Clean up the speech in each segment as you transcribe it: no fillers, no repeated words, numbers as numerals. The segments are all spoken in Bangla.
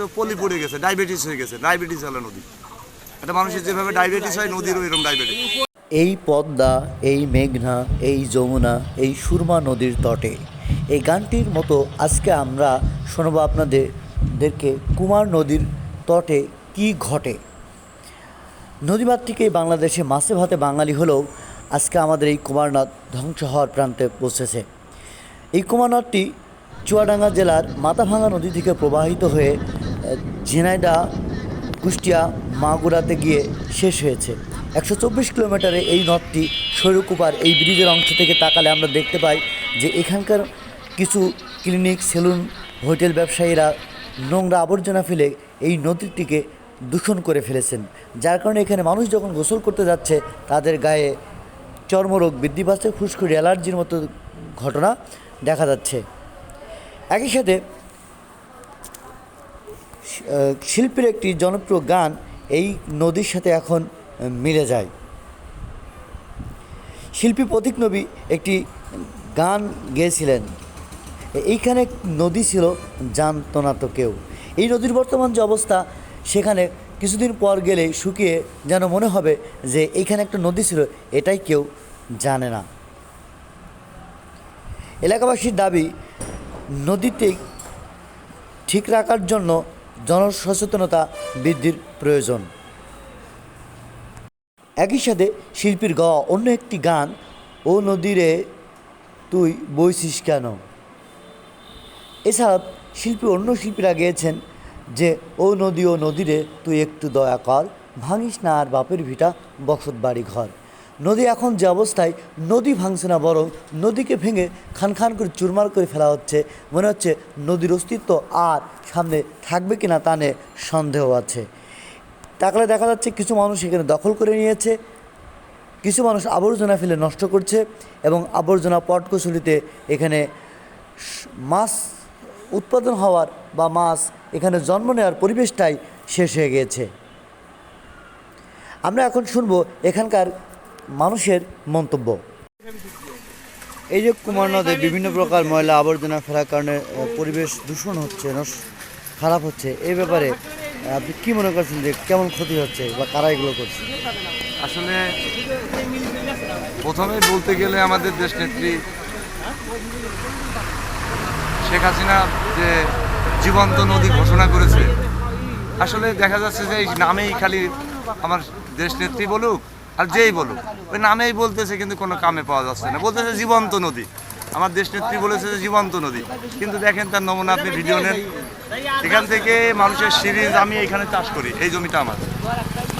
তো পলি পড়ে গেছে, ডায়াবেটিস হয়ে গেছে, ডায়াবেটিস হলো নদী। একটা মানুষের যেভাবে ডায়াবেটিস হয়, নদীরও এরকম ডায়াবেটিস। এই পদ্মা, এই মেঘনা, এই যমুনা, এই সুরমা নদীর তটে, এই গানটির মতো আজকে আমরা শোনাবো আপনাদেরকে কুমার নদীর তটে কি ঘটে। নদীমাতৃক এই বাংলাদেশে মাছে ভাতে বাঙালি হলেও আজকে আমাদের এই কুমারনদ ধ্বংস হওয়ার প্রান্তে পৌঁছেছে। এই কুমারনদটি চুয়াডাঙ্গা জেলার মাথাভাঙা নদী থেকে প্রবাহিত হয়ে ঝিনাইদহ, কুষ্টিয়া, মাগুরাতে গিয়ে শেষ হয়েছে। 124 কিলোমিটারে এই নদটি শৈলকুপার এই ব্রিজের অংশ থেকে তাকালে আমরা দেখতে পাই যে এখানকার কিছু ক্লিনিক, সেলুন, হোটেল ব্যবসায়ীরা নোংরা আবর্জনা ফেলে এই নদীটিকে দূষণ করে ফেলেছেন, যার কারণে এখানে মানুষ যখন গোসল করতে যাচ্ছে তাদের গায়ে চর্মরোগ বৃদ্ধি পাচ্ছে, ফুসকুড়ি, অ্যালার্জির মতো ঘটনা দেখা যাচ্ছে। একই সাথে শিল্পীর একটি জনপ্রিয় গান এই নদীর সাথে এখন মিলে যায়। শিল্পী প্রতীক নবী একটি গান গেয়েছিলেন, এইখানে নদী ছিল জানতো না তো কেউ। এই নদীর বর্তমান যে অবস্থা, সেখানে কিছুদিন পর গেলে শুকিয়ে যেন মনে হবে যে এইখানে একটা নদী ছিল, এটাই কেউ জানে না। এলাকাবাসীর দাবি, নদীতে ঠিক রাখার জন্য জনসচেতনতা বৃদ্ধির প্রয়োজন। একই সাথে শিল্পীর গাওয়া অন্য একটি গান, ও নদীরে তুই বইছিস কেন। এছাড়া অন্য শিল্পীরা গেয়েছেন যে ও নদীরে তুই একটু দয়া কর, ভাঙিস না আর বাপের ভিটা বসত বাড়ি ঘর। নদী এখন যে অবস্থায়, নদী ভাঙছে না, বরং নদীকে ভেঙে খান খান করে চুরমার করে ফেলা হচ্ছে। মনে হচ্ছে নদীর অস্তিত্ব আর সামনে থাকবে কিনা তা নিয়ে সন্দেহ আছে। তাহলে দেখা যাচ্ছে কিছু মানুষ এখানে দখল করে নিয়েছে, কিছু মানুষ আবর্জনা ফেলে নষ্ট করছে, এবং আবর্জনা পটকচুরিতে এখানে মাছ উৎপাদন হওয়ার বা মাছ এখানে জন্ম নেওয়ার পরিবেশটাই শেষ হয়ে গিয়েছে। আমরা এখন শুনবো এখানকার মানুষের মন্তব্য। এই যে কুমার নদে বিভিন্ন প্রকার ময়লা আবর্জনা ফেলার কারণে পরিবেশ দূষণ হচ্ছে, খারাপ হচ্ছে, এই ব্যাপারে আপনি কি মনে করছেন যে কেমন ক্ষতি হচ্ছে বা কারা এগুলো করছে? আসলে প্রথমে বলতে গেলে আমাদের দেশনেত্রী শেখ হাসিনা যে জীবন্ত নদী ঘোষণা করেছে, আসলে দেখা যাচ্ছে যে এই নামেই খালি আমার দেশনেত্রী বলুক আর যেই বলুক, ওই নামেই বলতেছে, কিন্তু কোনো কামে পাওয়া যাচ্ছে না। বলতেছে জীবন্ত নদী, আমার দেশনেত্রী বলেছে যে জীবন্ত নদী, কিন্তু দেখেন তার নমুনা, আপনি ভিডিও নেন। এখান থেকে মানুষের সিরিজ, আমি এখানে চাষ করি, এই জমিটা আমার,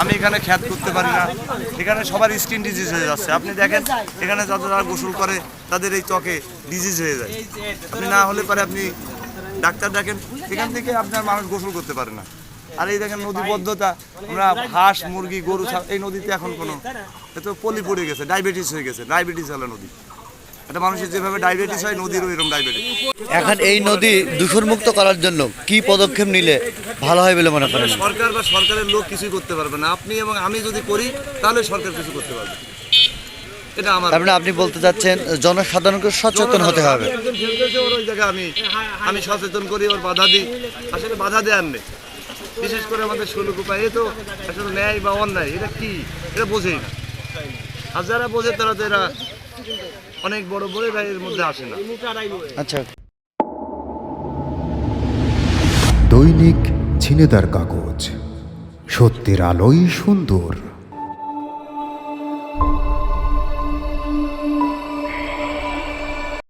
আমি এখানে খ্যাত করতে পারি না, এখানে সবার স্কিন ডিজিজ হয়ে যাচ্ছে। আপনি দেখেন এখানে যারা গোসল করে তাদের এই ত্বকে ডিজিজ হয়ে যায়। আপনি না হলে পারে আপনি ডাক্তার ডাকেন, এখান থেকে আপনার মানুষ গোসল করতে পারে না। আর এই দেখেন নদীবদ্ধতা, আমরা হাঁস, মুরগি, গরু, এই নদীতে এখন কোনো এত পলি পড়ে গেছে, ডায়াবেটিস হয়ে গেছে, ডায়াবেটিস হলো নদী। একটা মানুষের যেভাবে ডায়াবেটিস হয়, নদীরও এরকম ডায়াবেটিস। এখন এই নদী দূষণমুক্ত করার জন্য কি পদক্ষেপ নিলে ভালো হয় বলে মনে করেন? সরকার বা সরকারের লোক কিছুই করতে পারবে না। আপনি এবং আমি যদি করি তাহলে সরকার কিছু করতে পারবে। এটা আমার, আপনি বলতে চাচ্ছেন জনসাধারণকে সচেতন হতে হবে। ওই জায়গায় আমি সচেতন করি, ওর বাধা দিই। আসলে বাধা দেওয়ার নেই, বিশেষ করে আমাদের শৈলকুপা, এ তো আসলে ন্যায় বা অন্যায় এটা কি, এটা বোঝেই না। আর যারা বোঝে তারা তো এরা অনেক বড় বড় এর মধ্যে আসে না। আচ্ছা, দৈনিক ঝিনেদার কাগজ, সত্যের আলোই সুন্দর।